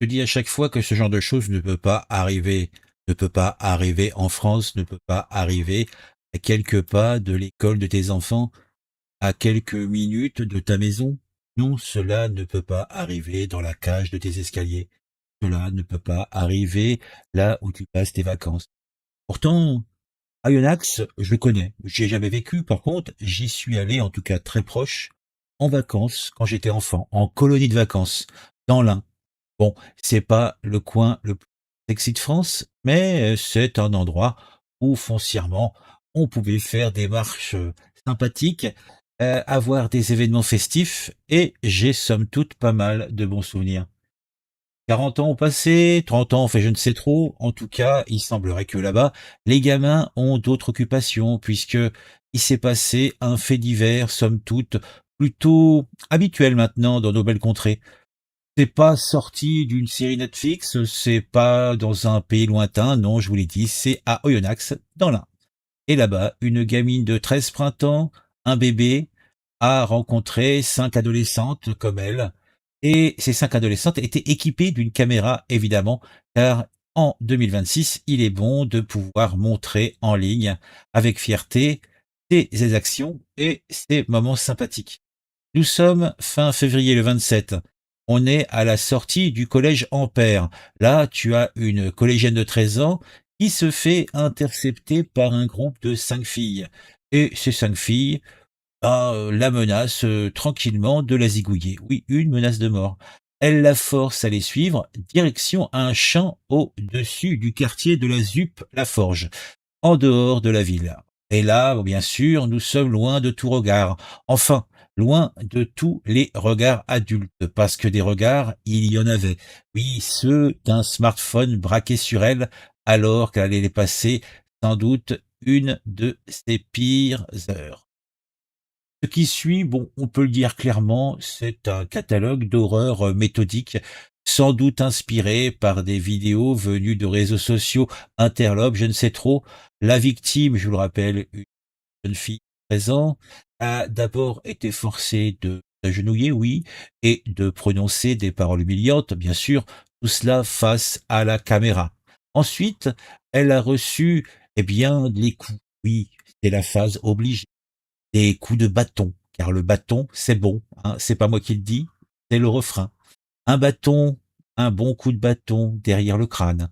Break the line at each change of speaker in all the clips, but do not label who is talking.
Je dis à chaque fois que ce genre de choses ne peut pas arriver en France, ne peut pas arriver à quelques pas de l'école de tes enfants, à quelques minutes de ta maison. Non, cela ne peut pas arriver dans la cage de tes escaliers. Cela ne peut pas arriver là où tu passes tes vacances. Pourtant, Oyonnax, je connais. J'y ai jamais vécu. Par contre, j'y suis allé, en tout cas très proche, en vacances, quand j'étais enfant, en colonie de vacances, dans l'Ain. Bon, c'est pas le coin le plus sexy de France, mais c'est un endroit où foncièrement on pouvait faire des marches sympathiques, avoir des événements festifs, et j'ai somme toute pas mal de bons souvenirs. 40 ans ont passé, 30 ans ont fait je ne sais trop. En tout cas, il semblerait que là-bas, les gamins ont d'autres occupations, puisque il s'est passé un fait divers, somme toute, plutôt habituel maintenant dans nos belles contrées. C'est pas sorti d'une série Netflix, c'est pas dans un pays lointain, non, je vous l'ai dit, c'est à Oyonnax, dans l'Ain. Et là-bas, une gamine de 13 printemps, un bébé, a rencontré 5 adolescentes comme elle. Et ces 5 adolescentes étaient équipées d'une caméra, évidemment, car en 2026, il est bon de pouvoir montrer en ligne, avec fierté, ses actions et ses moments sympathiques. Nous sommes fin février le 27. On est à la sortie du collège Ampère. Là, tu as une collégienne de 13 ans qui se fait intercepter par un groupe de 5 filles. Et ces 5 filles la menacent tranquillement de la zigouiller. Oui, une menace de mort. Elle la force à les suivre, direction un champ au-dessus du quartier de la ZUP La Forge, en dehors de la ville. Et là, bien sûr, nous sommes loin de tout regard. Enfin, loin de tous les regards adultes, parce que des regards, il y en avait. Oui, ceux d'un smartphone braqué sur elle, alors qu'elle allait passer sans doute une de ses pires heures. Ce qui suit, bon, on peut le dire clairement, c'est un catalogue d'horreurs méthodiques, sans doute inspiré par des vidéos venues de réseaux sociaux interlopes, je ne sais trop. La victime, je vous le rappelle, une jeune fille de 13 ans, a d'abord été forcée de s'agenouiller, oui, et de prononcer des paroles humiliantes, bien sûr, tout cela face à la caméra. Ensuite, elle a reçu, eh bien, les coups. Oui, c'est la phase obligée, des coups de bâton, car le bâton, c'est bon, hein, c'est pas moi qui le dis, c'est le refrain. Un bâton, un bon coup de bâton derrière le crâne.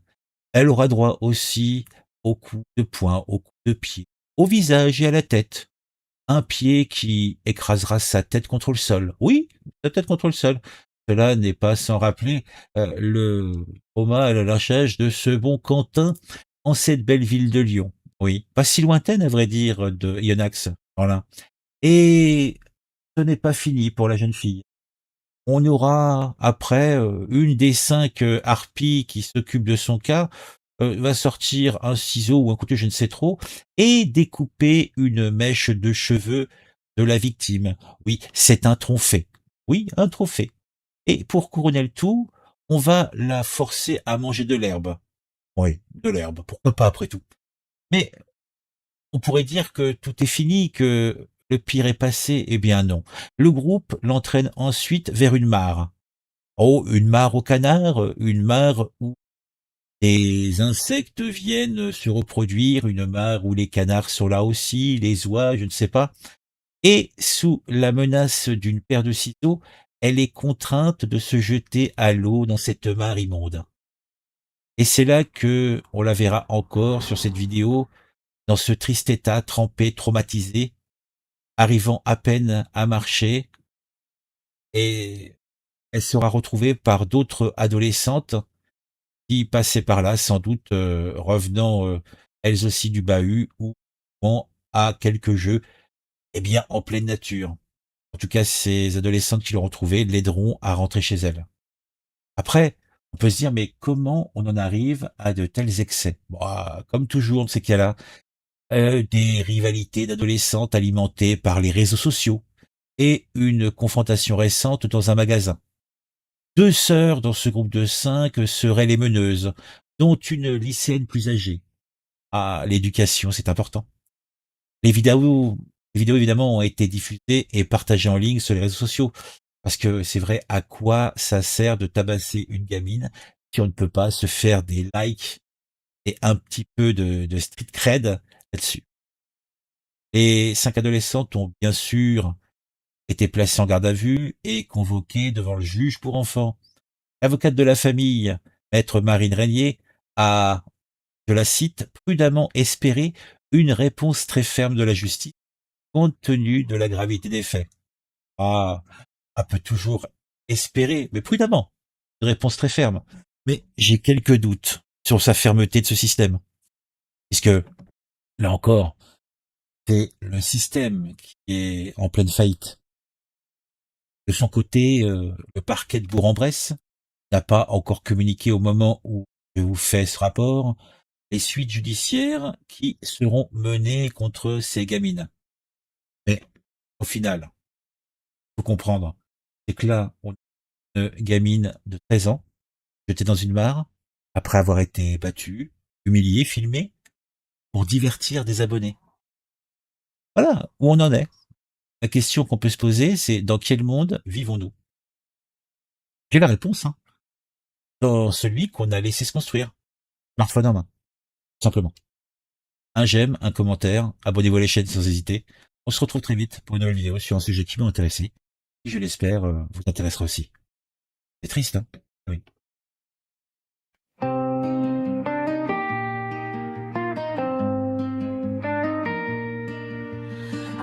Elle aura droit aussi au coup de poing, au coup de pied, au visage et à la tête. Un pied qui écrasera sa tête contre le sol. Oui, sa tête contre le sol. Cela n'est pas sans rappeler le trauma et le lynchage de ce bon Quentin en cette belle ville de Lyon. Oui, pas si lointaine à vrai dire de Yonax. Voilà. Et ce n'est pas fini pour la jeune fille. On aura après une des 5 harpies qui s'occupe de son cas va sortir un ciseau ou un couteau, je ne sais trop, et découper une mèche de cheveux de la victime. Oui, c'est un trophée. Oui, un trophée. Et pour couronner le tout, on va la forcer à manger de l'herbe. Oui, de l'herbe. Pourquoi pas après tout. Mais on pourrait dire que tout est fini, que le pire est passé. Eh bien non. Le groupe l'entraîne ensuite vers une mare. Oh, une mare aux canards, une mare où les insectes viennent se reproduire, une mare où les canards sont là aussi, les oies, je ne sais pas. Et sous la menace d'une paire de ciseaux, elle est contrainte de se jeter à l'eau dans cette mare immonde. Et c'est là que on la verra encore sur cette vidéo, dans ce triste état, trempé, traumatisé, arrivant à peine à marcher, et elle sera retrouvée par d'autres adolescentes qui passaient par là, sans doute revenant elles aussi du bahut ou vont à quelques jeux, eh bien en pleine nature. En tout cas, ces adolescentes qui l'ont retrouvée l'aideront à rentrer chez elles. Après, on peut se dire, mais comment on en arrive à de tels excès? Bon, comme toujours dans ces cas-là, des rivalités d'adolescentes alimentées par les réseaux sociaux et une confrontation récente dans un magasin. 2 sœurs dans ce groupe de 5 seraient les meneuses, dont une lycéenne plus âgée. Ah, l'éducation, c'est important. Les vidéos, les vidéos évidemment ont été diffusées et partagées en ligne sur les réseaux sociaux. Parce que c'est vrai, à quoi ça sert de tabasser une gamine si on ne peut pas se faire des likes et un petit peu de street cred là-dessus. Les 5 adolescentes ont bien sûr été placées en garde à vue et convoquées devant le juge pour enfants. L'avocate de la famille, maître Marine Régnier, a, je la cite, prudemment espéré une réponse très ferme de la justice compte tenu de la gravité des faits. Ah, on peut toujours espérer, mais prudemment, une réponse très ferme. Mais j'ai quelques doutes sur sa fermeté de ce système. Puisque, là encore, c'est le système qui est en pleine faillite. De son côté, le parquet de Bourg-en-Bresse n'a pas encore communiqué au moment où je vous fais ce rapport les suites judiciaires qui seront menées contre ces gamines. Mais au final, faut comprendre, c'est que là, on a une gamine de 13 ans jetée dans une mare après avoir été battue, humiliée, filmée pour divertir des abonnés. Voilà où on en est. La question qu'on peut se poser, c'est dans quel monde vivons-nous? J'ai la réponse, hein. Dans celui qu'on a laissé se construire. Smartphone en main. Tout simplement. Un j'aime, un commentaire, abonnez-vous à la chaîne sans hésiter. On se retrouve très vite pour une nouvelle vidéo sur un sujet qui m'a intéressé. Qui, je l'espère, vous intéressera aussi. C'est triste, hein? Oui.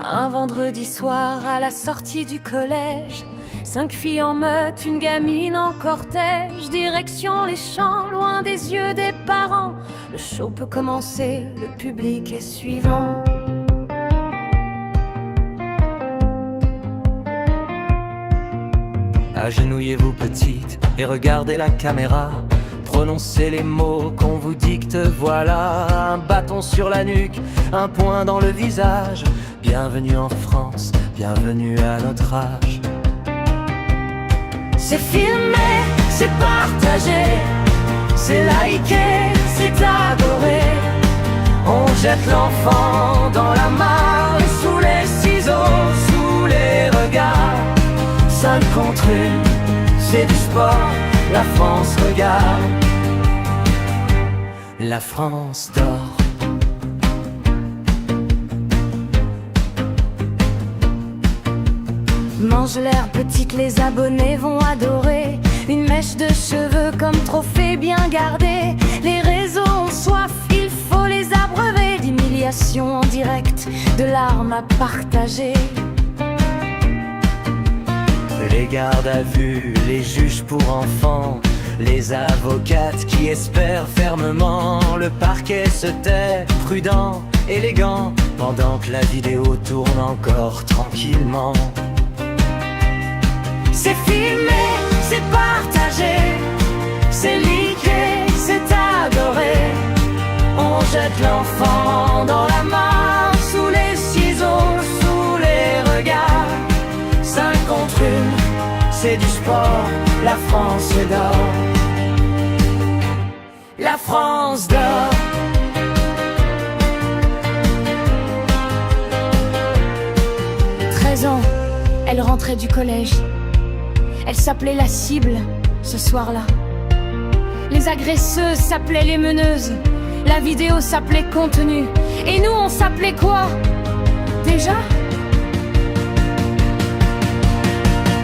Un vendredi soir à la sortie du collège, 5 filles en meute, une gamine en cortège, direction les champs, loin des yeux des parents. Le show peut commencer, le public est suivant.
Agenouillez-vous petite et regardez la caméra. Prononcez les mots qu'on vous dicte, voilà. Un bâton sur la nuque, un poing dans le visage. Bienvenue en France, bienvenue à notre âge.
C'est filmé, c'est partagé, c'est liké, c'est adoré.
On jette l'enfant dans la mare, sous les ciseaux, sous les regards. 5 contre 1, c'est du sport, la France regarde. La France dort.
Mange l'air petite, les abonnés vont adorer. Une mèche de cheveux comme trophée bien gardé. Les réseaux ont soif, il faut les abreuver. D'humiliation en direct, de larmes à partager.
Les gardes à vue, les juges pour enfants, les avocates qui espèrent fermement. Le parquet se tait, prudent, élégant, pendant que la vidéo tourne encore tranquillement.
C'est filmé, c'est partagé, c'est liké, c'est adoré.
On jette l'enfant dans la mare, sous les ciseaux, sous les regards. 5 contre 1, c'est du sport, la France dort. La France dort.
Ans, elle rentrait du collège. Elle s'appelait la cible, ce soir-là. Les agresseuses s'appelaient les meneuses. La vidéo s'appelait contenu. Et nous, on s'appelait quoi? Déjà?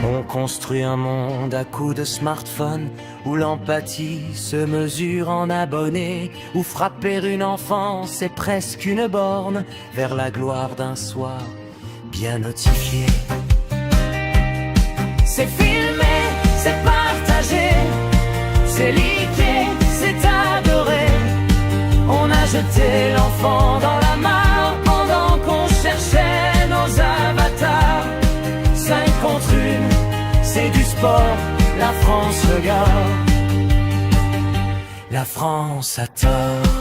On construit un monde à coups de smartphone, où l'empathie se mesure en abonnés, où frapper une enfance c'est presque une borne vers la gloire d'un soir bien notifié.
C'est filmé, c'est partagé, c'est liké, c'est adoré.
On a jeté l'enfant dans la mare pendant qu'on cherchait nos avatars. 5 contre 1, c'est du sport, la France regarde. La France a tort.